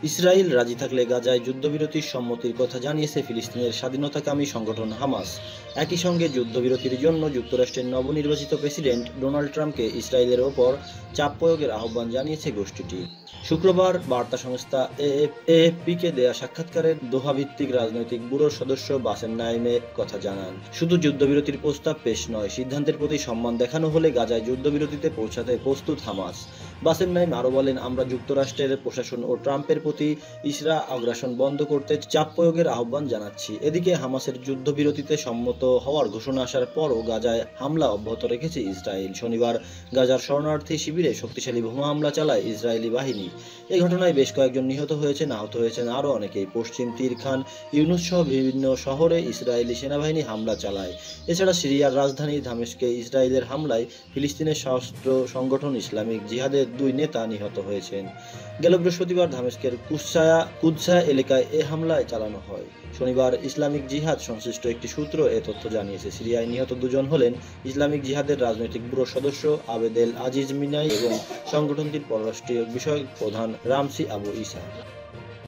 Israel রাজি থাকলে গাজায় যুদ্ধবিরতির সম্মতির কথা জানিয়েছে ফিলিস্তিনের স্বাধীনতাকামী সংগঠন হামাস। একই সঙ্গে যুদ্ধবিরতির জন্য যুক্তরাষ্ট্রের নবনির্বাচিত প্রেসিডেন্ট ডোনাল্ড ট্রাম্পকে ইসরায়েলের ওপর চাপ প্রয়োগের আহ্বান জানিয়েছে গোষ্ঠীটি। শুক্রবার বার্তা সংস্থা এএফপিকে দেয়া সাক্ষাৎকারে দোহা-ভিত্তিক রাজনৈতিক ব্যুরোর সদস্য বাসেম নাইমে কথা জানান। শুধু যুদ্ধবিরতির প্রস্তাব পেশ নয়, সিদ্ধান্তের প্রতি সম্মান দেখানো হলে গাজায় যুদ্ধবিরতিতে পৌঁছাতে প্রস্তুত হামাস। বাসেম নাইম আরও বলেন, আমরা যুক্তরাষ্ট্রের প্রশাসন ও ট্রাম্পের প্রতি ইসরায়েল আগ্রাসন বন্ধ করতে চাপ প্রয়োগের আহ্বান জানাচ্ছি। এদিকে হামাসের যুদ্ধবিরতিতে সম্মত হওয়ার ঘোষণা আসার পরও গাজায় হামলা অব্যাহত রেখেছে ইসরায়েল। শনিবার গাজার শরণার্থী শিবিরে শক্তিশালী বোমা হামলা চালায় ইসরায়েলি বাহিনী। এই ঘটনায় বেশ কয়েকজন নিহত হয়েছেন, আহত হয়েছেন আরও অনেকেই। পশ্চিম তীর খান ইউনুস সহ বিভিন্ন শহরে ইসরায়েলি সেনাবাহিনী হামলা চালায়। এছাড়া সিরিয়ার রাজধানী দামেস্কে ইসরায়েলের হামলায় ফিলিস্তিনের সশস্ত্র সংগঠন ইসলামিক জিহাদের 2 নেতা নিহত হয়েছেন। গেল বৃহস্পতিবার দামেস্কের কুদসা এলাকায় এ হামলায় চালানো হয়। শনিবার ইসলামিক জিহাদ সংশ্লিষ্ট একটি সূত্র এ তথ্য জানিয়েছে। সিরিয়ায় নিহত 2 জন হলেন ইসলামিক জিহাদের রাজনৈতিক ব্যুরোর সদস্য আবেদ এল আজিজ মিনাই এবং সংগঠনটির পররাষ্ট্রীয় বিষয়ক প্রধান রামসি আবু ইসা।